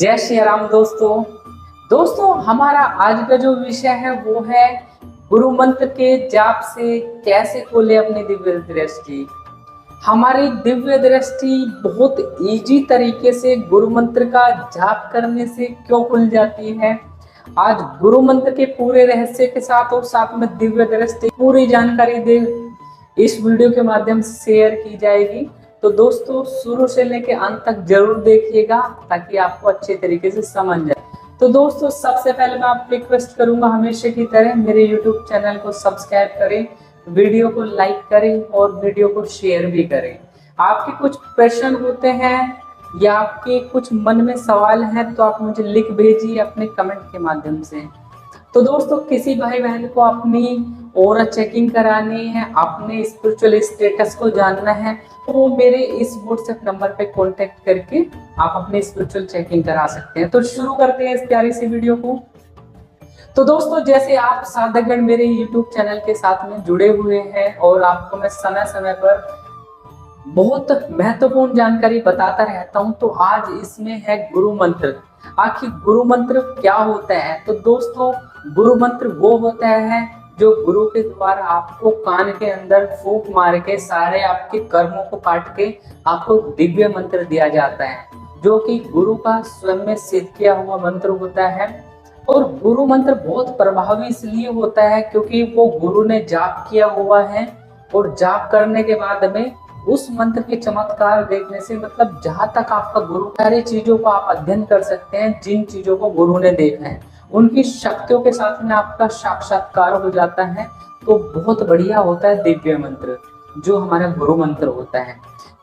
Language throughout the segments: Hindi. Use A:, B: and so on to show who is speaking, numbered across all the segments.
A: जय श्री राम दोस्तों हमारा आज का जो विषय है वो है गुरु मंत्र के जाप से कैसे खोले अपनी दिव्य दृष्टि। हमारी दिव्य दृष्टि बहुत इजी तरीके से गुरु मंत्र का जाप करने से क्यों खुल जाती है। आज गुरु मंत्र के पूरे रहस्य के साथ और साथ में दिव्य दृष्टि पूरी जानकारी दे इस वीडियो के माध्यम से शेयर की जाएगी। तो दोस्तों शुरू से लेके अंत तक जरूर देखिएगा ताकि आपको अच्छे तरीके से समझ जाए। तो दोस्तों सबसे पहले मैं आपको रिक्वेस्ट करूंगा हमेशा की तरह मेरे YouTube चैनल को सब्सक्राइब करें, वीडियो को लाइक करें और वीडियो को शेयर भी करें। आपके कुछ प्रश्न होते हैं या आपके कुछ मन में सवाल हैं तो आप मुझे लिख भेजिए अपने कमेंट के माध्यम से। तो दोस्तों किसी भाई बहन को अपनी ऑरा चेकिंग करानी है, अपने स्पिरिचुअल स्टेटस को जानना है तो वो मेरे इस व्हाट्सएप नंबर पे कांटेक्ट करके आप अपनी स्पिरिचुअल चेकिंग करा सकते हैं। तो शुरू करते हैं इस प्यारी सी वीडियो को। तो दोस्तों जैसे आप साधकगण मेरे YouTube चैनल के साथ में जुड़े हुए हैं और आपको मैं समय समय पर बहुत महत्वपूर्ण जानकारी बताता रहता हूं, तो आज इसमें है गुरु मंत्र। आखिर गुरु मंत्र क्या होता है? तो दोस्तों गुरु मंत्र वो होता है जो गुरु के द्वारा आपको कान के अंदर फूंक मार के सारे आपके कर्मों को काट के आपको दिव्य मंत्र दिया जाता है, जो कि गुरु का स्वयं में सिद्ध किया हुआ मंत्र होता है। और गुरु मंत्र बहुत प्रभावी इसलिए होता है क्योंकि वो गुरु ने जाप किया हुआ है और जाप करने के बाद में उस मंत्र के चमत्कार देखने से मतलब जहां तक आपका गुरु सारी चीजों को आप अध्ययन कर सकते हैं, जिन चीजों को गुरु ने देखा है उनकी शक्तियों के साथ में आपका साक्षात्कार हो जाता है। तो बहुत बढ़िया होता है दिव्य मंत्र जो हमारा गुरु मंत्र होता है।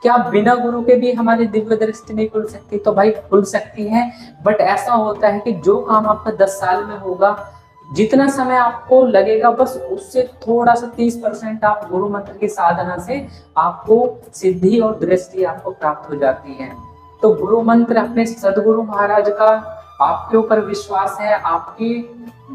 A: क्या बिना गुरु के भी हमारी दिव्य दृष्टि नहीं खुल सकती? तो भाई खुल सकती है, बट ऐसा होता है कि जो काम आपका 10 साल में होगा, जितना समय आपको लगेगा बस उससे थोड़ा सा 30% आप गुरु मंत्र की साधना से आपको सिद्धि और दृष्टि आपको प्राप्त हो जाती है। तो गुरु मंत्र अपने सदगुरु महाराज का आपके ऊपर विश्वास है, आपके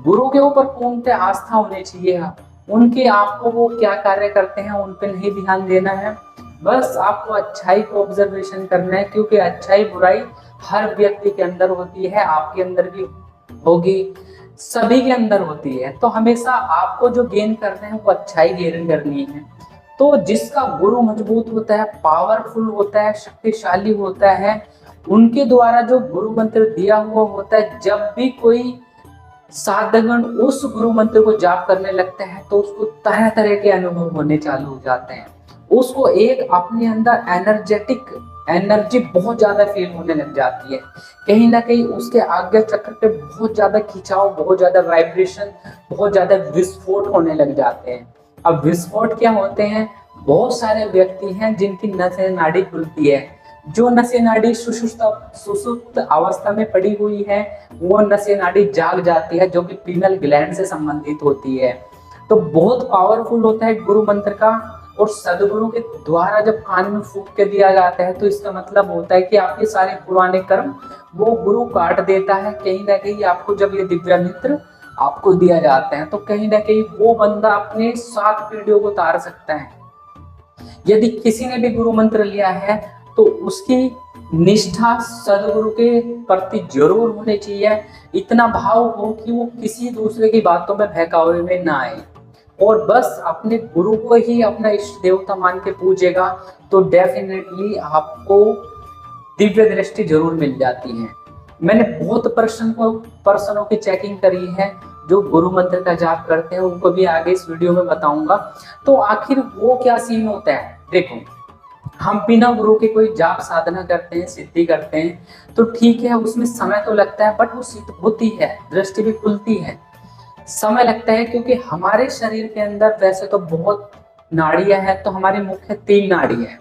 A: गुरु के ऊपर पूर्णतः आस्था होनी चाहिए। उनके आपको वो क्या कार्य करते हैं उन पर नहीं ध्यान देना है, बस आपको अच्छाई को ऑब्जर्वेशन करना है, क्योंकि अच्छाई बुराई हर व्यक्ति के अंदर होती है, आपके अंदर भी होगी, सभी के अंदर होती है। तो हमेशा आपको जो गेन करना है वो अच्छाई गेन करनी है। तो जिसका गुरु मजबूत होता है, पावरफुल होता है, शक्तिशाली होता है, उनके द्वारा जो गुरु मंत्र दिया हुआ होता है, जब भी कोई साधकगण उस गुरु मंत्र को जाप करने लगते हैं तो उसको तरह तरह के अनुभव होने चालू हो जाते हैं। उसको एक अपने अंदर एनर्जी बहुत ज्यादा फील होने लग जाती है। कहीं ना कहीं उसके आज्ञा चक्र पे बहुत ज्यादा खिंचाव, बहुत ज्यादा वाइब्रेशन, बहुत ज्यादा विस्फोट होने लग जाते हैं। अब विस्फोट क्या होते हैं? बहुत सारे व्यक्ति हैं जिनकी नसें नाड़ी खुलती है। जो नसें नाड़ी सुषुप्त अवस्था में पड़ी हुई है वो नसें नाड़ी जाग जाती है, जो कि पीनल ग्लैंड से संबंधित होती है। तो बहुत पावरफुल होता है गुरु मंत्र का। और सदगुरु के द्वारा जब कान में फूंक के दिया जाता है तो इसका मतलब होता है कि आपके सारे पुराने कर्म वो गुरु काट देता है। कहीं ना कहीं आपको जब ये दिव्य मंत्र आपको दिया जाता है तो कहीं ना कहीं वो बंदा अपने 7 पीढ़ियों को तार सकता है। यदि किसी ने भी गुरु मंत्र लिया है तो उसकी निष्ठा सदगुरु के प्रति जरूर होनी चाहिए। इतना भाव हो कि वो किसी दूसरे की बातों में बहकावे में ना आए और बस अपने गुरु को ही अपना इष्ट देवता मान के पूजेगा तो डेफिनेटली आपको दिव्य दृष्टि जरूर मिल जाती है। मैंने बहुत पर्सनों की चेकिंग करी है जो गुरु मंत्र का जाप करते हैं, उनको भी आगे इस वीडियो में बताऊंगा। तो आखिर वो क्या सीन होता है? देखो, हम बिना गुरु के कोई जाप साधना करते हैं, सिद्धि करते हैं तो ठीक है, उसमें समय तो लगता है, बट वो सिद्ध होती है, दृष्टि भी खुलती है। समय लगता है क्योंकि हमारे शरीर के अंदर वैसे तो बहुत नाड़ियां हैं, तो हमारी मुख्य 3 नाड़ी है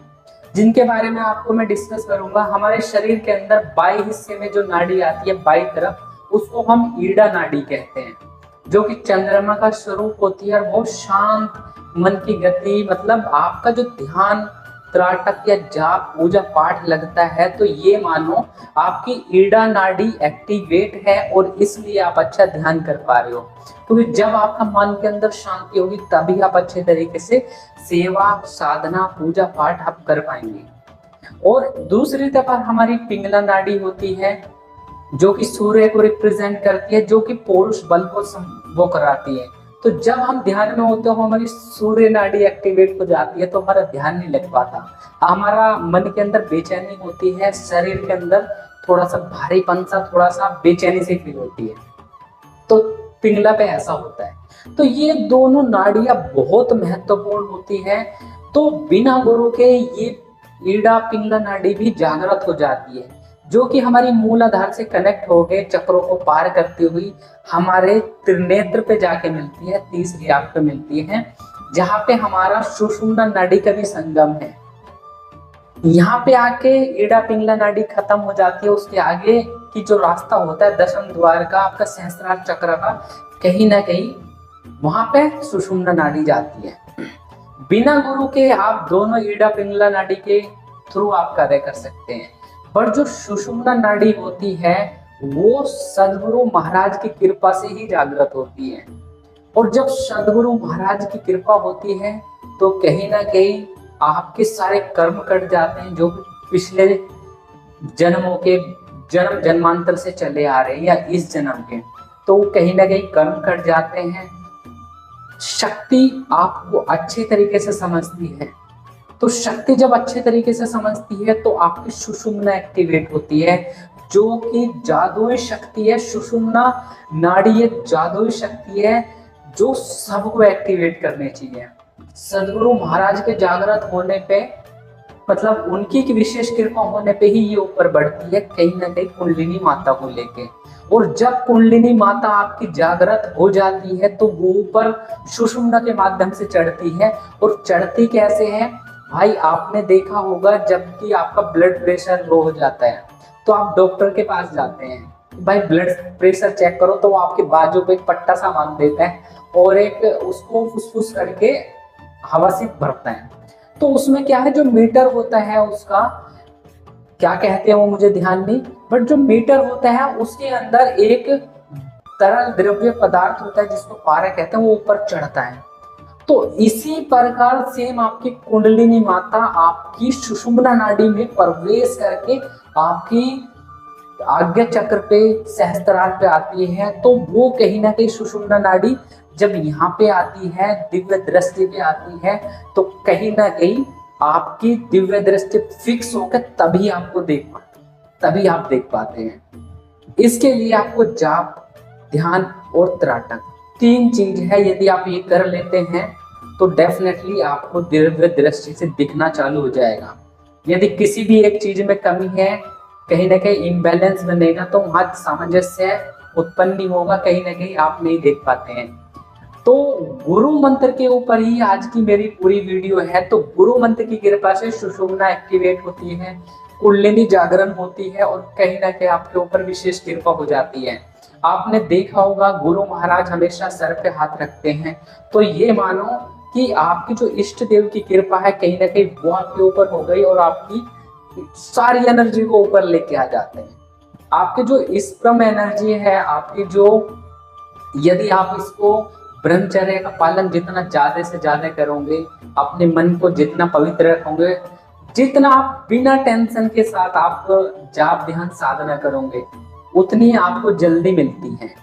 A: जिनके बारे में आपको मैं डिस्कस करूंगा। हमारे शरीर के अंदर बाई हिस्से में जो नाड़ी आती है बाई तरफ, उसको हम ईड़ा नाड़ी कहते हैं, जो कि चंद्रमा का स्वरूप होती है और बहुत शांत मन की गति, मतलब आपका जो ध्यान त्राटक या जाप पूजा पाठ लगता है तो ये मानो आपकी ईड़ा नाड़ी एक्टिवेट है और इसलिए आप अच्छा ध्यान कर पा रहे हो। क्योंकि जब आपका मन के अंदर शांति होगी तभी आप अच्छे तरीके से सेवा, साधना, पूजा पाठ आप कर पाएंगे। और दूसरी तरफ हमारी पिंगला नाड़ी होती है, जो कि सूर्य को रिप्रेजेंट करती है, जो कि पुरुष बल को वो कराती है। तो जब हम ध्यान में होते हो हमारी सूर्य नाड़ी एक्टिवेट हो जाती है, तो हमारा ध्यान नहीं लग पाता, हमारा मन के अंदर बेचैनी होती है, शरीर के अंदर थोड़ा सा भारीपन सा, थोड़ा सा बेचैनी सी फील होती है। तो पिंगला पे ऐसा होता है। तो ये दोनों नाड़ियां बहुत महत्वपूर्ण होती है। तो बिना गुरु के ये ईड़ा पिंगला नाड़ी भी जागृत हो जाती है, जो कि हमारी मूलाधार से कनेक्ट हो गए चक्रों को पार करती हुई हमारे त्रिनेत्र पे जाके मिलती है, तीसरी आंख पे मिलती है, जहाँ पे हमारा सुषुम्ना नाड़ी का भी संगम है। यहाँ पे आके ईड़ा पिंगला नाड़ी खत्म हो जाती है। उसके आगे की जो रास्ता होता है दशम द्वार का, आपका सहस्त्रार चक्र का, कहीं ना कहीं वहां पे सुषुम्ना नाड़ी जाती है। बिना गुरु के आप दोनों ईड़ा पिंगला नाड़ी के थ्रू आप कार्य कर सकते हैं, पर जो सुषुम्ना नाड़ी होती है वो सदगुरु महाराज की कृपा से ही जागृत होती है। और जब सदगुरु महाराज की कृपा होती है तो कहीं ना कहीं आपके सारे कर्म कट जाते हैं, जो पिछले जन्मों के जन्म जन्मांतर से चले आ रहे हैं या इस जन्म के, तो कहीं ना कहीं कर्म कट जाते हैं। शक्ति आपको अच्छे तरीके से समझती है, तो शक्ति जब अच्छे तरीके से समझती है तो आपकी सुषुम्ना एक्टिवेट होती है, जो कि जादुई शक्ति है। सुषुम्ना नाड़ी एक जादुई शक्ति है जो सबको एक्टिवेट करनी चाहिए। सदगुरु महाराज के जागृत होने पे, मतलब उनकी विशेष कृपा होने पे ही ये ऊपर बढ़ती है, कहीं ना कहीं कुंडलिनी माता को लेके। और जब कुंडलिनी माता आपकी जागृत हो जाती है तो वो ऊपर सुषुम्ना के माध्यम से चढ़ती है। और चढ़ती कैसे है भाई, आपने देखा होगा जबकि आपका ब्लड प्रेशर लो हो जाता है तो आप डॉक्टर के पास जाते हैं, भाई ब्लड प्रेशर चेक करो, तो वो आपके बाजू पे एक पट्टा सा बांध देता है और एक उसको फुसफुस करके हवा से भरता है। तो उसमें क्या है, जो मीटर होता है उसका क्या कहते हैं वो मुझे ध्यान नहीं, बट जो मीटर होता है उसके अंदर एक तरल द्रव्य पदार्थ होता है जिसको पारा कहते हैं, वो ऊपर चढ़ता है। तो इसी प्रकार सेम आपकी कुंडलिनी माता आपकी सुषुम्ना नाड़ी में प्रवेश करके आपकी आज्ञा चक्र पे, सहस्त्रार पे आती है। तो वो कहीं ना कहीं सुषुम्ना नाड़ी जब यहाँ पे आती है, दिव्य दृष्टि पे आती है, तो कहीं ना कहीं आपकी दिव्य दृष्टि फिक्स होकर तभी आपको तभी आप देख पाते हैं। इसके लिए आपको जाप, ध्यान और त्राटक, 3 चीज है। यदि आप ये कर लेते हैं तो डेफिनेटली आपको दिव्य दृष्टि से दिखना चालू हो जाएगा। यदि किसी भी एक चीज में कमी है, कहीं ना कहीं इम्बैलेंस बनेगा, तो वहां सामंजस्य उत्पन्न नहीं होगा, कहीं ना कहीं आप नहीं देख पाते हैं। तो गुरु मंत्र के ऊपर ही आज की मेरी पूरी वीडियो है। तो गुरु मंत्र की कृपा से सुषुम्ना एक्टिवेट होती है, कुंडलिनी जागरण होती है और कहीं ना कहीं आपके ऊपर विशेष कृपा हो जाती है। आपने देखा होगा गुरु महाराज हमेशा सर पे हाथ रखते हैं, तो ये मानो कि आपकी जो इष्ट देव की कृपा है कहीं ना कहीं वो आपके ऊपर हो गई और आपकी सारी एनर्जी को ऊपर लेके आ जाते हैं। आपके जो स्प्रम एनर्जी है, आपकी जो, यदि आप इसको ब्रह्मचर्य का पालन जितना ज्यादा से ज्यादा करोगे, अपने मन को जितना पवित्र रखोगे, जितना आप बिना टेंशन के साथ आप जाप ध्यान साधना करोगे, उतनी आपको जल्दी मिलती है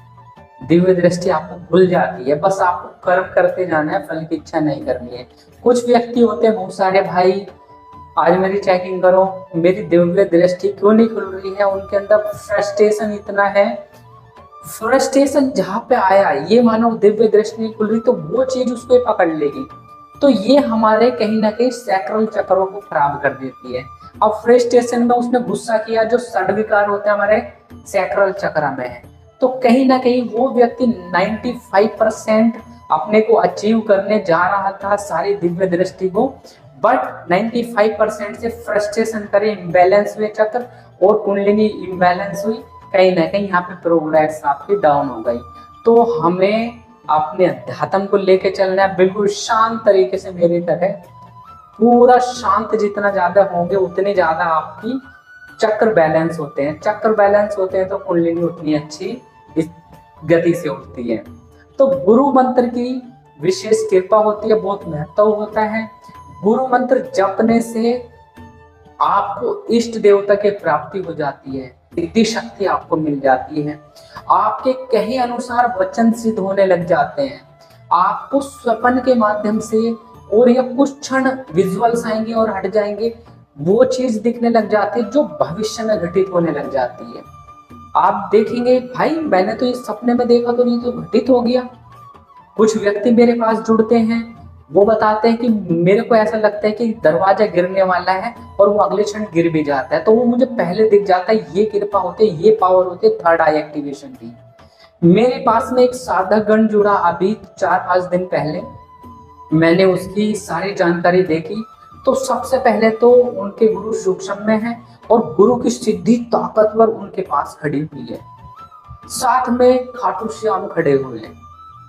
A: दिव्य दृष्टि, आपको खुल जाती है। बस आपको कर्म करते जाना है, फल की इच्छा नहीं करनी है। कुछ व्यक्ति होते हैं बहुत सारे, भाई आज मेरी चेकिंग करो, मेरी दिव्य दृष्टि क्यों नहीं खुल रही है। उनके अंदर फ्रस्ट्रेशन इतना है, फ्रस्ट्रेशन जहाँ पे आया, ये मानो दिव्य दृष्टि नहीं खुल रही तो वो चीज उसको पकड़ लेगी। तो ये हमारे कहीं ना कहीं सैक्रल चक्रों को खराब कर देती है। अब फ्रस्ट्रेशन में उसने गुस्सा किया, जो षड्विकार होते हैं हमारे सैक्रल चक्र में है, तो कहीं ना कहीं वो व्यक्ति 95% अपने को अचीव करने जा रहा था सारी दिव्य दृष्टि को, बट 95% से फ्रस्ट्रेशन करे, इम्बैलेंस हुए चक्र और कुंडलिनी इम्बैलेंस हुई, कहीं ना कहीं यहाँ पे प्रोग्रेस आपकी डाउन हो गई। तो हमें अपने अध्यात्म को लेके चलना है बिल्कुल शांत तरीके से, मेरी तरह पूरा शांत। जितना ज्यादा होंगे उतनी ज्यादा आपकी चक्र बैलेंस होते हैं, चक्र बैलेंस होते हैं तो कुंडलिनी उतनी अच्छी इस गति से उठती है। तो गुरु मंत्र की विशेष कृपा होती है, बहुत महत्व होता है। गुरु मंत्र जपने से आपको इष्ट देवता की प्राप्ति हो जाती है। सिद्धि शक्ति आपको मिल जाती है। आपके कहे अनुसार वचन सिद्ध होने लग जाते हैं। आपको स्वप्न के माध्यम से और या कुछ क्षण विजुअल्स आएंगे और हट जाएंगे, वो चीज दिखने लग जाती है जो भविष्य में घटित होने लग जाती है। आप देखेंगे भाई मैंने तो ये सपने में देखा तो नहीं, तो घटित हो गया। कुछ व्यक्ति मेरे पास जुड़ते हैं, वो बताते हैं कि मेरे को ऐसा लगता है कि दरवाजा गिरने वाला है और वो अगले क्षण गिर भी जाता है, तो वो मुझे पहले दिख जाता है। ये कृपा होती है, ये पावर होती है थर्ड आई एक्टिवेशन की। मेरे पास में एक साधक गण जुड़ा अभी 4-5 दिन पहले, मैंने उसकी सारी जानकारी देखी। तो सबसे पहले तो उनके गुरु सूक्ष्म में है और गुरु की सिद्धि ताकतवर उनके पास खड़ी हुई है। साथ में खाटू श्याम खड़े हुए हैं,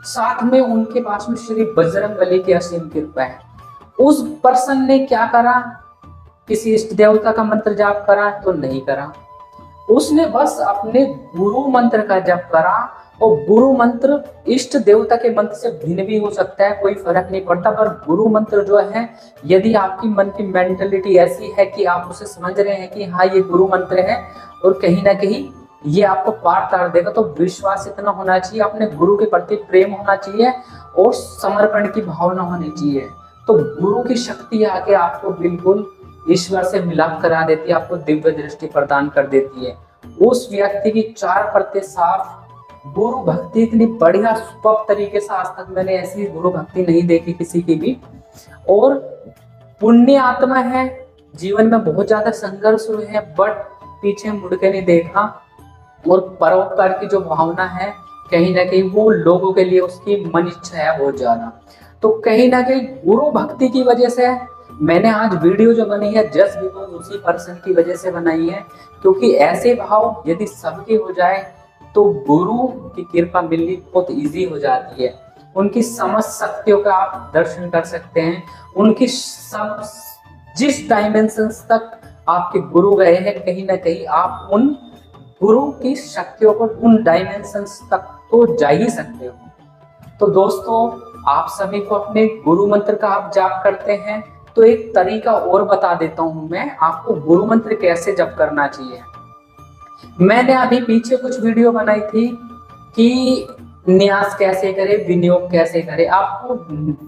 A: साथ में उनके पास में श्री बजरंगबली की असीम कृपा है। उस पर्सन ने क्या करा, किसी इष्ट देवता का मंत्र जाप करा तो नहीं करा, उसने बस अपने गुरु मंत्र का जप करा। और गुरु मंत्र इष्ट देवता के मंत्र से भिन्न भी हो सकता है, कोई फर्क नहीं पड़ता, पर गुरु मंत्र जो है, यदि आपकी मन की मेंटलिटी ऐसी है कि आप उसे समझ रहे हैं कि हाँ ये गुरु मंत्र है और कहीं ना कहीं ये आपको पार तार देगा, तो विश्वास इतना होना चाहिए, अपने गुरु के प्रति प्रेम होना चाहिए और समर्पण की भावना होनी चाहिए। तो गुरु की शक्ति आके आपको बिल्कुल ईश्वर से मिलाप करा देती है, आपको दिव्य दृष्टि प्रदान कर देती है। उस व्यक्ति की 4 साफ गुरु भक्ति इतनी बढ़िया सुपर तरीके से, आज तक मैंने ऐसी गुरु भक्ति नहीं देखी किसी की भी। और पुण्य आत्मा है, जीवन में बहुत ज्यादा संघर्ष हुए हैं बट पीछे मुड़ के नहीं देखा। और परोपकार की जो भावना है, कहीं ना कहीं वो लोगों के लिए उसकी मन इच्छा है बहुत ज्यादा। तो कहीं ना कहीं गुरु भक्ति की वजह से मैंने आज वीडियो जो बनी है जस्ट बिकॉज उसी पर्सन की वजह से बनाई है, क्योंकि ऐसे भाव यदि सबके हो जाए तो गुरु की कृपा मिलनी बहुत इजी हो जाती है। उनकी समझ शक्तियों का आप दर्शन कर सकते हैं, उनकी सब जिस डायमेंशन तक आपके गुरु गए हैं, कहीं ना कहीं आप उन गुरु की शक्तियों पर उन डायमेंशन तक तो जा ही सकते हो। तो दोस्तों, आप सभी को अपने गुरु मंत्र का आप जाप करते हैं, तो एक तरीका और बता देता हूं मैं आपको गुरु मंत्र कैसे जप करना चाहिए। मैंने अभी पीछे कुछ वीडियो बनाई थी कि न्यास कैसे करे, विनियोग कैसे करे। आपको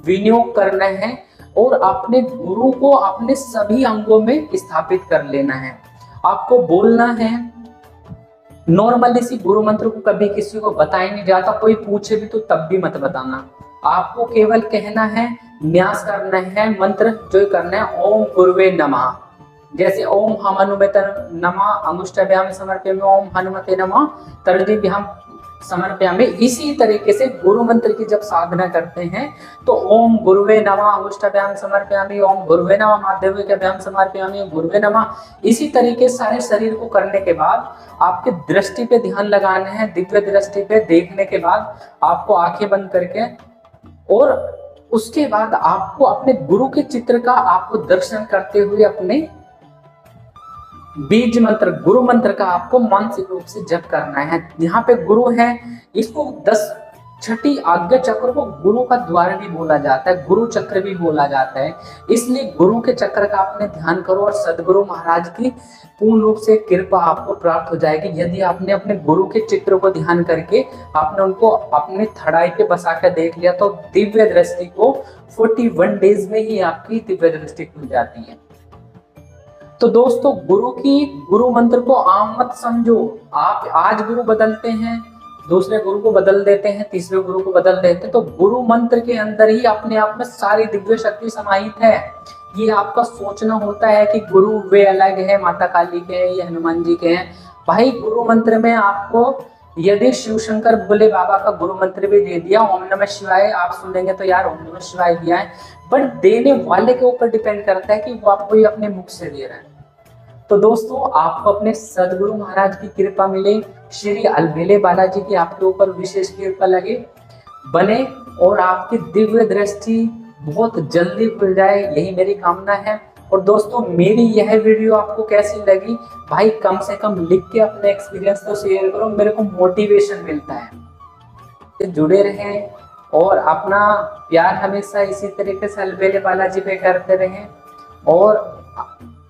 A: विनियोग करना है और अपने गुरु को अपने सभी अंगों में स्थापित कर लेना है। आपको बोलना है, नॉर्मली सी गुरु मंत्र को कभी किसी को बताया नहीं जाता, कोई पूछे भी तो तब भी मत बताना। आपको केवल कहना है, न्यास करना है, मंत्र जो करना है ओम गुरुवे नमः। जैसे ओम हम हनुमते नमः अंगुष्ठाभ्याम समर्पयामि, ओम हनुमते नमः तर्जनीभ्याम समर्पयामि। इसी तरीके से गुरु मंत्र की जब साधना करते हैं तो ओम गुरुवे नमः अंगुष्ठाभ्याम समर्पयामि, ओम गुरुवे नमः माध्यमिकाभ्याम समर्पयामि, गुरुवे नमः। इसी तरीके सारे शरीर को करने के बाद आपके दृष्टि पे ध्यान लगाना है, दिव्य दृष्टि पे देखने के बाद आपको आंखें बंद करके, और उसके बाद आपको अपने गुरु के चित्र का आपको दर्शन करते हुए अपने बीज मंत्र गुरु मंत्र का आपको मानसिक रूप से जप करना है। यहाँ पे गुरु है, इसको 10 आज्ञा चक्र को गुरु का द्वार भी बोला जाता है, गुरु चक्र भी बोला जाता है। इसलिए गुरु के चक्र का आपने ध्यान करो और सदगुरु महाराज की पूर्ण रूप से कृपा आपको प्राप्त हो जाएगी। यदि आपने अपने गुरु के चित्र को ध्यान करके आपने उनको अपने थड़ाई पे बसा कर देख लिया तो दिव्य दृष्टि को 41 डेज में ही आपकी दिव्य दृष्टि खुल जाती है। तो दोस्तों, गुरु मंत्र को आम मत समझो। आप आज गुरु बदलते हैं, दूसरे गुरु को बदल देते हैं, तीसरे गुरु को बदल देते हैं, तो गुरु मंत्र के अंदर ही अपने आप में सारी दिव्य शक्ति समाहित है। ये आपका सोचना होता है कि गुरु वे अलग है, माता काली के हैं या हनुमान जी के हैं। भाई गुरु मंत्र में आपको यदि शिव शंकर भोले बाबा का गुरु मंत्र भी दे दिया, ओम नमः शिवाय, आप सुनेंगे तो यार ओम नमः शिवाय दिया है, बट देने वाले के ऊपर डिपेंड करता है कि वो आपको ये अपने मुख से दे रहा है। तो दोस्तों, आपको अपने सदगुरु महाराज की कृपा मिले, श्री अलबेले बालाजी की आपके ऊपर विशेष कृपा लगे बने और आपकी दिव्य दृष्टि बहुत जल्दी खुल जाए, यही मेरी कामना है। और दोस्तों, मेरी यह वीडियो आपको कैसी लगी भाई, कम से कम लिख के अपने एक्सपीरियंस तो शेयर करो, मेरे को मोटिवेशन मिलता है। जुड़े रहें और अपना प्यार हमेशा इसी तरीके से अलबेले बालाजी पे करते रहें। और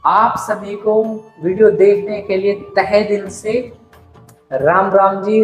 A: आप सभी को वीडियो देखने के लिए तहे दिल से राम राम जी,